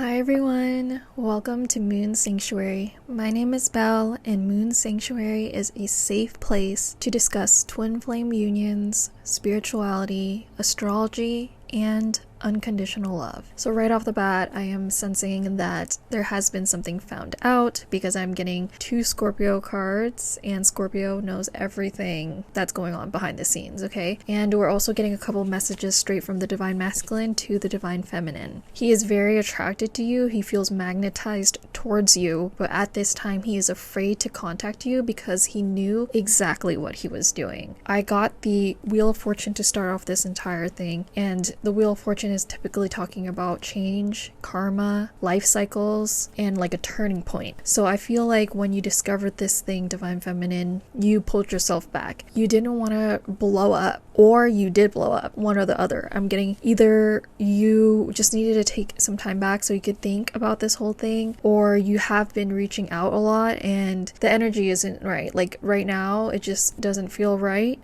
Hi everyone, welcome to Moon Sanctuary. My name is Belle, and Moon Sanctuary is a safe place to discuss twin flame unions, spirituality, astrology, and unconditional love. So right off the bat, I am sensing that there has been something found out because I'm getting 2 Scorpio cards, and Scorpio knows everything that's going on behind the scenes, okay? And we're also getting a couple messages straight from the divine masculine to the divine feminine. He is very attracted to you. He feels magnetized towards you, but at this time he is afraid to contact you because he knew exactly what he was doing. I got the Wheel of Fortune to start off this entire thing, and the Wheel of Fortune is typically talking about change, karma, life cycles, and like a turning point. So I feel like when you discovered this thing, divine feminine, you pulled yourself back. You didn't want to blow up, or you did blow up, one or the other. I'm getting either you just needed to take some time back so you could think about this whole thing, or you have been reaching out a lot and the energy isn't right. Like right now it just doesn't feel right,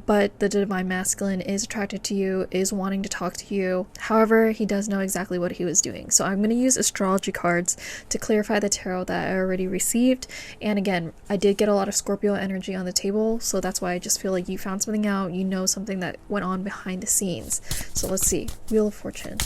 but the divine masculine is attracted to you, is wanting to talk to you. However, he does know exactly what he was doing. So I'm going to use astrology cards to clarify the tarot that I already received. And again, I did get a lot of Scorpio energy on the table, so that's why I just feel like you found something out, you know something that went on behind the scenes. So let's see. Wheel of Fortune.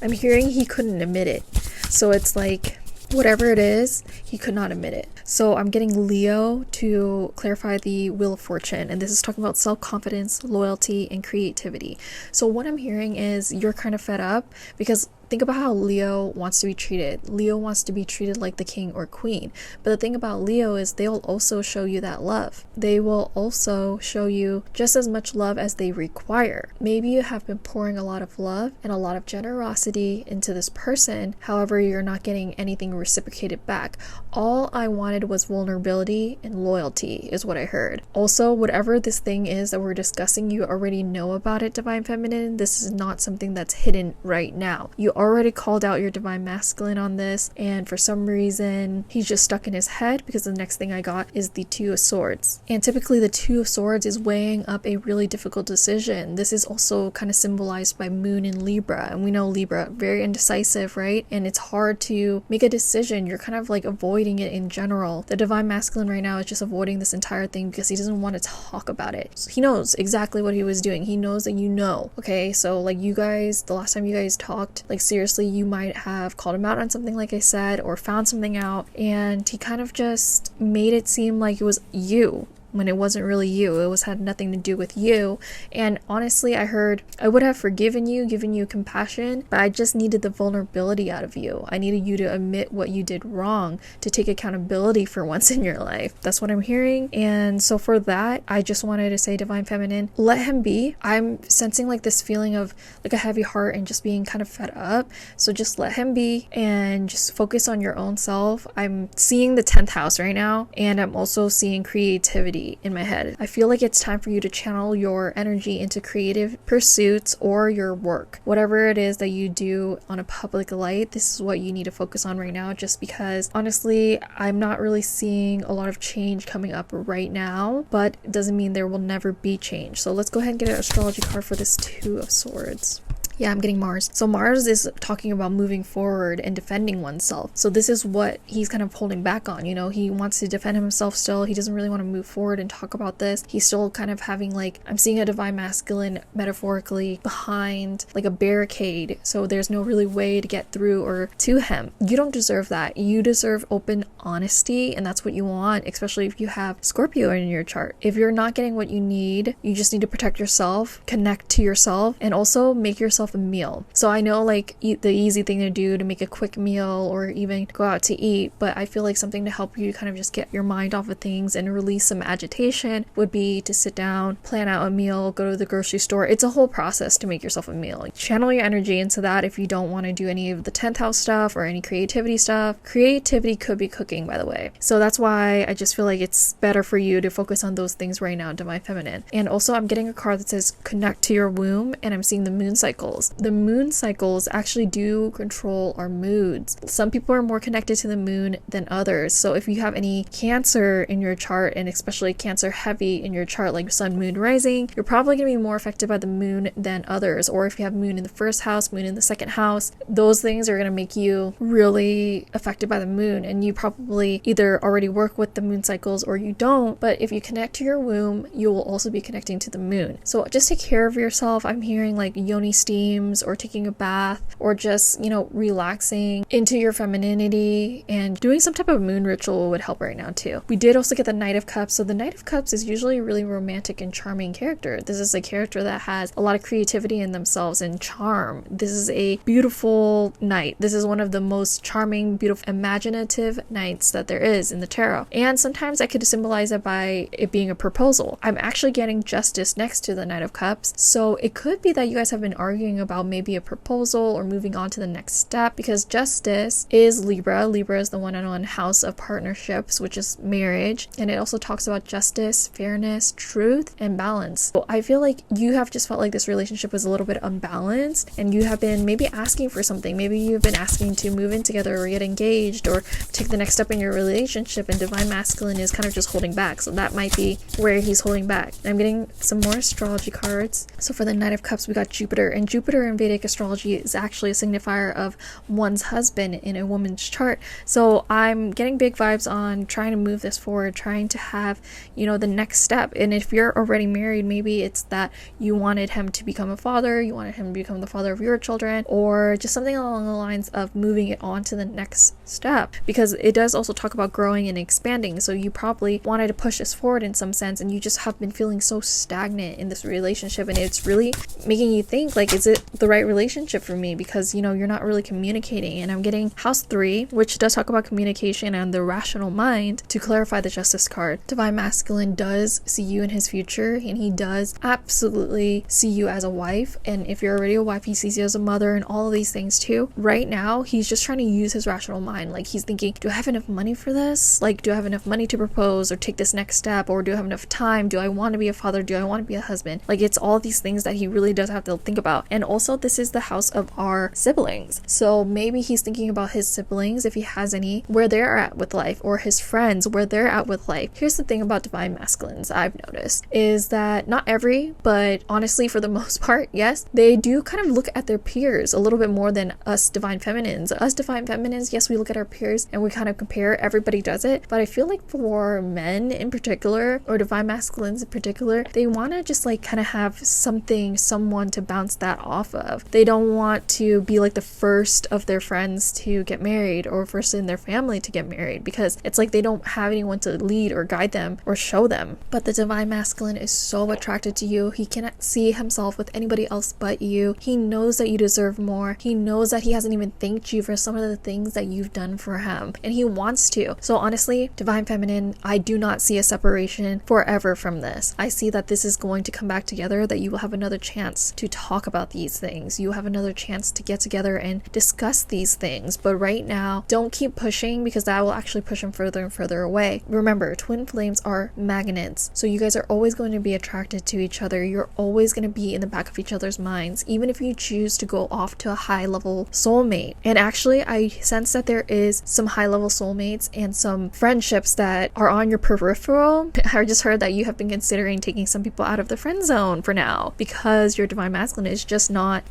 I'm hearing he couldn't admit it. So it's like, whatever it is, he could not admit it. So I'm getting Leo to clarify the Wheel of Fortune, and this is talking about self-confidence, loyalty, and creativity. So what I'm hearing is you're kind of fed up because think about how Leo wants to be treated. Leo wants to be treated like the king or queen. But the thing about Leo is they will also show you that love. They will also show you just as much love as they require. Maybe you have been pouring a lot of love and a lot of generosity into this person. However, you're not getting anything reciprocated back. All I wanted was vulnerability and loyalty is what I heard. Also, whatever this thing is that we're discussing, you already know about it, divine feminine. This is not something that's hidden right now. You already called out your divine masculine on this, and for some reason he's just stuck in his head because the next thing I got is the 2 of Swords, and typically the 2 of Swords is weighing up a really difficult decision. This is also kind of symbolized by Moon in Libra, and we know Libra very indecisive, right? And it's hard to make a decision. You're kind of like avoiding it in general. The divine masculine right now is just avoiding this entire thing because he doesn't want to talk about it. So he knows exactly what he was doing. He knows that you know. Okay, so like you guys, the last time you guys talked, like seriously, you might have called him out on something like I said, or found something out, and he kind of just made it seem like it was you when it wasn't really you. It had nothing to do with you. And honestly, I heard I would have forgiven you, given you compassion, but I just needed the vulnerability out of you. I needed you to admit what you did wrong, to take accountability for once in your life. That's what I'm hearing. And so for that, I just wanted to say, divine feminine, let him be. I'm sensing like this feeling of like a heavy heart and just being kind of fed up. So just let him be and just focus on your own self. I'm seeing the 10th house right now, and I'm also seeing creativity in my head. I feel like it's time for you to channel your energy into creative pursuits or your work. Whatever it is that you do on a public light, this is what you need to focus on right now, just because honestly, I'm not really seeing a lot of change coming up right now, but it doesn't mean there will never be change. So let's go ahead and get an astrology card for this 2 of Swords. Yeah, I'm getting Mars. So Mars is talking about moving forward and defending oneself. So this is what he's kind of holding back on. You know, he wants to defend himself still. He doesn't really want to move forward and talk about this. He's still kind of having like, I'm seeing a divine masculine metaphorically behind like a barricade. So there's no really way to get through or to him. You don't deserve that. You deserve open honesty, and that's what you want, especially if you have Scorpio in your chart. If you're not getting what you need, you just need to protect yourself, connect to yourself, and also make yourself a meal. So I know like the easy thing to do to make a quick meal or even go out to eat, but I feel like something to help you kind of just get your mind off of things and release some agitation would be to sit down, plan out a meal, go to the grocery store. It's a whole process to make yourself a meal. Like, channel your energy into that if you don't want to do any of the 10th house stuff or any creativity stuff. Creativity could be cooking, by the way. So that's why I just feel like it's better for you to focus on those things right now, divine feminine. And also I'm getting a card that says connect to your womb, and I'm seeing the moon cycle. cycles. The moon cycles actually do control our moods. Some people are more connected to the moon than others. So if you have any Cancer in your chart, and especially Cancer heavy in your chart, like sun, moon, rising, you're probably going to be more affected by the moon than others. Or if you have moon in the first house, moon in the second house, those things are going to make you really affected by the moon. And you probably either already work with the moon cycles or you don't. But if you connect to your womb, you will also be connecting to the moon. So just take care of yourself. I'm hearing like yoni steams or taking a bath or just, relaxing into your femininity and doing some type of moon ritual would help right now too. We did also get the Knight of Cups. So the Knight of Cups is usually a really romantic and charming character. This is a character that has a lot of creativity in themselves and charm. This is a beautiful knight. This is one of the most charming, beautiful, imaginative knights that there is in the tarot. And sometimes I could symbolize it by it being a proposal. I'm actually getting Justice next to the Knight of Cups. So it could be that you guys have been arguing about maybe a proposal or moving on to the next step, because Justice is Libra. Libra is the one-on-one house of partnerships, which is marriage. And it also talks about justice, fairness, truth, and balance. So I feel like you have just felt like this relationship was a little bit unbalanced and you have been maybe asking for something. Maybe you've been asking to move in together or get engaged or take the next step in your relationship, and Divine Masculine is kind of just holding back. So that might be where he's holding back. I'm getting some more astrology cards. So for the Knight of Cups, we got Jupiter, and Jupiter in Vedic astrology is actually a signifier of one's husband in a woman's chart. So I'm getting big vibes on trying to move this forward, trying to have, the next step. And if you're already married, maybe it's that you wanted him to become a father, you wanted him to become the father of your children, or just something along the lines of moving it on to the next step, because it does also talk about growing and expanding. So you probably wanted to push this forward in some sense, and you just have been feeling so stagnant in this relationship, and it's really making you think like, is it the right relationship for me? Because you're not really communicating. And I'm getting House 3, which does talk about communication and the rational mind, to clarify the Justice card. Divine Masculine does see you in his future, and he does absolutely see you as a wife. And if you're already a wife, he sees you as a mother and all of these things too. Right now, he's just trying to use his rational mind. Like, he's thinking, do I have enough money for this? Like, do I have enough money to propose or take this next step? Or do I have enough time? Do I want to be a father? Do I want to be a husband? Like, it's all these things that he really does have to think about. And also, this is the house of our siblings. So maybe he's thinking about his siblings, if he has any, where they're at with life, or his friends, where they're at with life. Here's the thing about Divine Masculines I've noticed is that not every, but honestly for the most part, yes, they do kind of look at their peers a little bit more than us Divine Feminines. Us Divine Feminines, yes, we look at our peers and we kind of compare. Everybody does it. But I feel like for men in particular, or Divine Masculines in particular, they want to just like kind of have someone to bounce that off of. They don't want to be like the first of their friends to get married or first in their family to get married, because it's like they don't have anyone to lead or guide them or show them. But the Divine Masculine is so attracted to you. He cannot see himself with anybody else but you. He knows that you deserve more. He knows that he hasn't even thanked you for some of the things that you've done for him, and he wants to. So honestly, Divine Feminine, I do not see a separation forever from this. I see that this is going to come back together, that you will have another chance to talk about these things. You have another chance to get together and discuss these things. But right now, don't keep pushing, because that will actually push him further and further away. Remember, twin flames are magnets. So you guys are always going to be attracted to each other. You're always going to be in the back of each other's minds, even if you choose to go off to a high level soulmate. And actually, I sense that there is some high level soulmates and some friendships that are on your peripheral. I just heard that you have been considering taking some people out of the friend zone for now, because your Divine Masculine is he's just not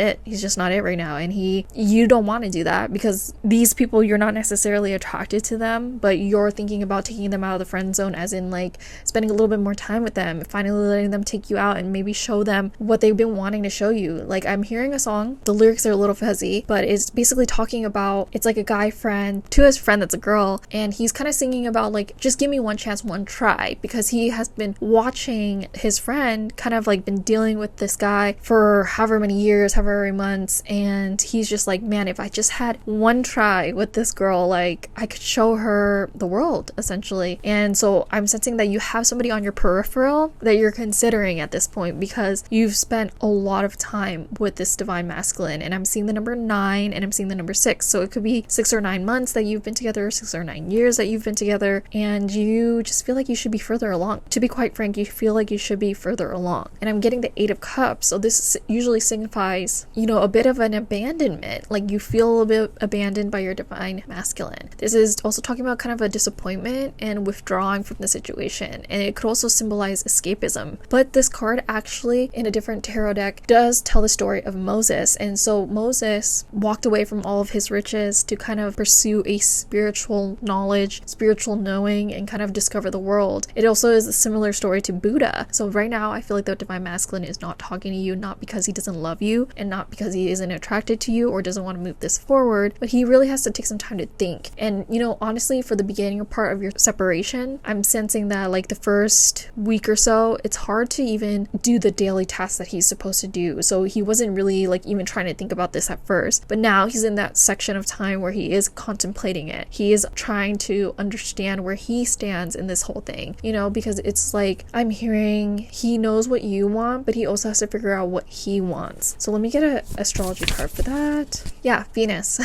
it. He's just not it right now. And you don't want to do that, because these people, you're not necessarily attracted to them, but you're thinking about taking them out of the friend zone, as in like spending a little bit more time with them, finally letting them take you out and maybe show them what they've been wanting to show you. Like, I'm hearing a song, the lyrics are a little fuzzy, but it's basically talking about, it's like a guy friend to his friend that's a girl, and he's kind of singing about like, just give me one chance, one try, because he has been watching his friend kind of like been dealing with this guy for however many years, however many months, and he's just like, man, if I just had one try with this girl, like I could show her the world essentially. And so I'm sensing that you have somebody on your peripheral that you're considering at this point, because you've spent a lot of time with this Divine Masculine. And I'm seeing the number 9 and I'm seeing the number 6, so it could be 6 or 9 months that you've been together, 6 or 9 years that you've been together, and you just feel like you should be further along. To be quite frank, you feel like you should be further along. And I'm getting the 8 of Cups, so this is usually usually signifies, you know, a bit of an abandonment. Like you feel a bit abandoned by your divine masculine. This is also talking about kind of a disappointment and withdrawing from the situation. And it could also symbolize escapism. But this card actually, in a different tarot deck, does tell the story of Moses. And so Moses walked away from all of his riches to kind of pursue a spiritual knowledge, spiritual knowing, and kind of discover the world. It also is a similar story to Buddha. So right now, I feel like the divine masculine is not talking to you, not because he doesn't love you and not because he isn't attracted to you or doesn't want to move this forward, but he really has to take some time to think. And, you know, honestly, for the beginning part of your separation, I'm sensing that like the first week or so, it's hard to even do the daily tasks that he's supposed to do. So he wasn't really like even trying to think about this at first, but now he's in that section of time where he is contemplating it. He is trying to understand where he stands in this whole thing, you know, because it's like I'm hearing he knows what you want, but he also has to figure out what he wants. So let me get an astrology card for that. Yeah, Venus.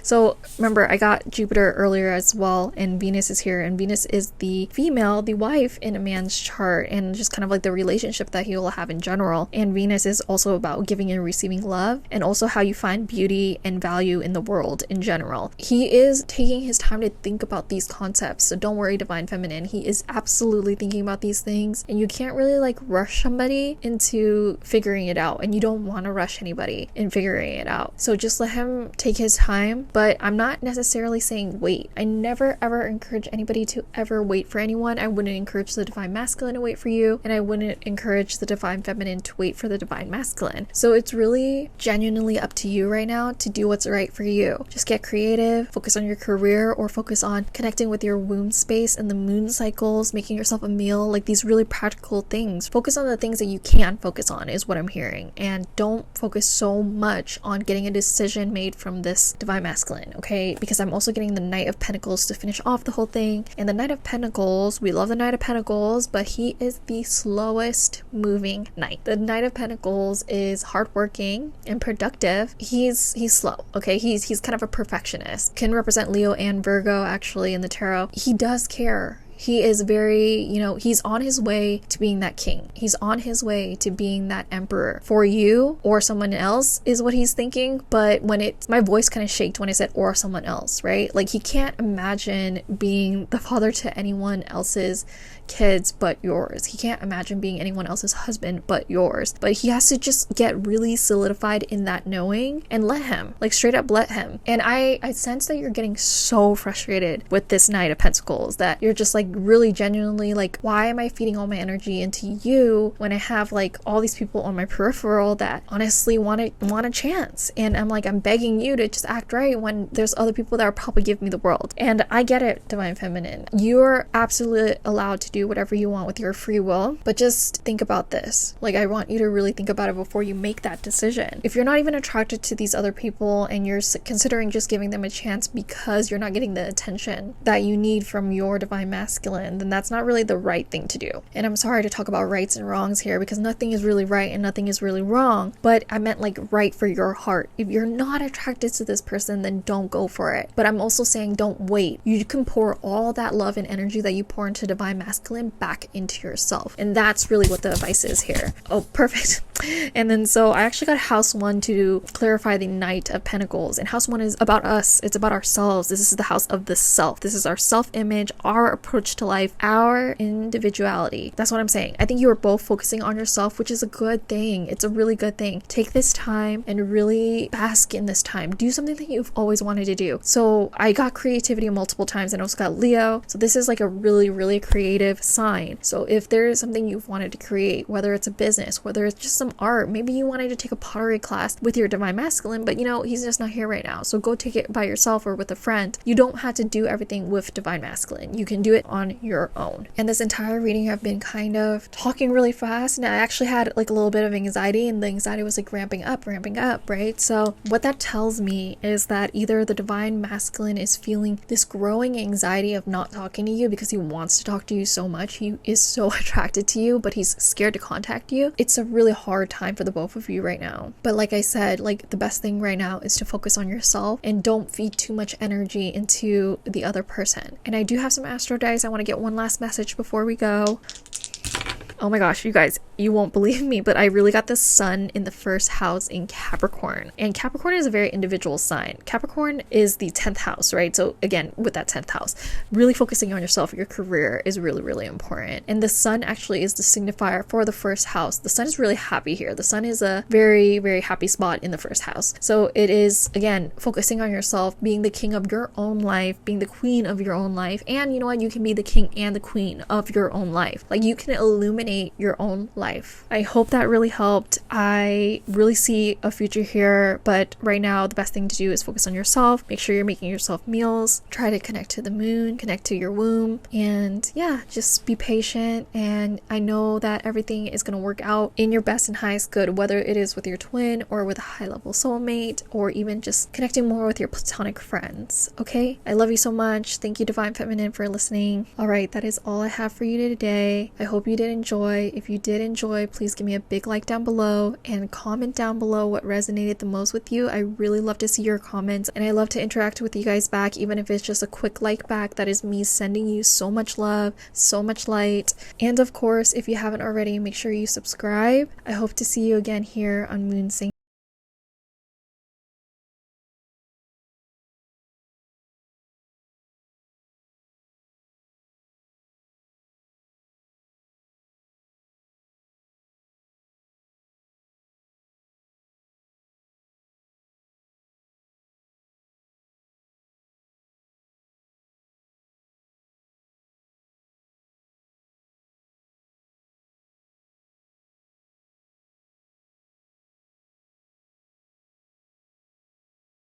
So remember, I got Jupiter earlier as well, and Venus is here, and Venus is the female, the wife in a man's chart, and just kind of like the relationship that he will have in general. And Venus is also about giving and receiving love, and also how you find beauty and value in the world in general. He is taking his time to think about these concepts, so don't worry, divine feminine. He is absolutely thinking about these things, and you can't really like rush somebody into figuring it out, and you don't want to rush anybody in figuring it out. So just let him take his time, but I'm not necessarily saying wait. I never ever encourage anybody to ever wait for anyone. I wouldn't encourage the divine masculine to wait for you, and I wouldn't encourage the divine feminine to wait for the divine masculine. So it's really genuinely up to you right now to do what's right for you. Just get creative, focus on your career, or focus on connecting with your womb space and the moon cycles, making yourself a meal, like these really practical things. Focus on the things that you can focus on is what I'm hearing, and don't focus so much on getting a decision made from this divine masculine, okay? Because I'm also getting the Knight of Pentacles to finish off the whole thing. And the Knight of Pentacles, we love the Knight of Pentacles, but he is the slowest moving knight. The Knight of Pentacles is hardworking and productive. He's slow, okay? He's kind of a perfectionist. Can represent Leo and Virgo actually in the tarot. He does care. He is very, you know, he's on his way to being that king. He's on his way to being that emperor for you or someone else is what he's thinking. But when my voice kind of shaked when I said or someone else, right? Like he can't imagine being the father to anyone else's kids but yours. He can't imagine being anyone else's husband but yours. But he has to just get really solidified in that knowing and let him, like straight up let him. And I sense that you're getting so frustrated with this Knight of Pentacles that you're just like really genuinely like, why am I feeding all my energy into you when I have like all these people on my peripheral that honestly want a chance? And I'm like, I'm begging you to just act right when there's other people that are probably giving me the world. And I get it, divine feminine. You're absolutely allowed to do whatever you want with your free will, but just think about this. Like, I want you to really think about it before you make that decision. If you're not even attracted to these other people and you're considering just giving them a chance because you're not getting the attention that you need from your divine masculine, then that's not really the right thing to do. And I'm sorry to talk about rights and wrongs here because nothing is really right and nothing is really wrong, but I meant like right for your heart. If you're not attracted to this person, then don't go for it. But I'm also saying don't wait. You can pour all that love and energy that you pour into divine masculine back into yourself. And that's really what the advice is here. Oh, perfect. And then so I actually got house 1 to clarify the Knight of Pentacles. And house 1 is about us. It's about ourselves. This is the house of the self. This is our self-image, our approach to life, our individuality. That's what I'm saying. I think you are both focusing on yourself, which is a good thing. It's a really good thing. Take this time and really bask in this time. Do something that you've always wanted to do. So I got creativity multiple times and also got Leo. So this is like a really, really creative sign. So if there is something you've wanted to create, whether it's a business, whether it's just some art, maybe you wanted to take a pottery class with your divine masculine, but you know, he's just not here right now. So go take it by yourself or with a friend. You don't have to do everything with divine masculine. You can do it on your own. And this entire reading I've been kind of talking really fast, and I actually had like a little bit of anxiety, and the anxiety was like ramping up, right? So what that tells me is that either the divine masculine is feeling this growing anxiety of not talking to you because he wants to talk to you so much. He is so attracted to you, but he's scared to contact you. It's a really hard time for the both of you right now. But like I said, like the best thing right now is to focus on yourself and don't feed too much energy into the other person. And I do have some astro dice. I want to get one last message before we go. Oh my gosh, you guys, you won't believe me, but I really got the sun in the first house in Capricorn. And Capricorn is a very individual sign. Capricorn is the 10th house, right? So again, with that 10th house, really focusing on yourself, your career is really, really important. And the sun actually is the signifier for the first house. The sun is really happy here. The sun is a very, very happy spot in the first house. So it is, again, focusing on yourself, being the king of your own life, being the queen of your own life. And you know what? You can be the king and the queen of your own life. Like, you can illuminate your own life. I hope that really helped. I really see a future here, but right now the best thing to do is focus on yourself. Make sure you're making yourself meals. Try to connect to the moon, connect to your womb, and yeah, just be patient. And I know that everything is going to work out in your best and highest good, whether it is with your twin or with a high-level soulmate, or even just connecting more with your platonic friends. Okay, I love you so much. Thank you, Divine Feminine, for listening. All right, that is all I have for you today. I hope you did enjoy. If you did enjoy, please give me a big like down below and comment down below what resonated the most with you. I really love to see your comments, and I love to interact with you guys back, even if it's just a quick like back. That is me sending you so much love, so much light. And of course, if you haven't already, make sure you subscribe. I hope to see you again here on Moon Sanctuary.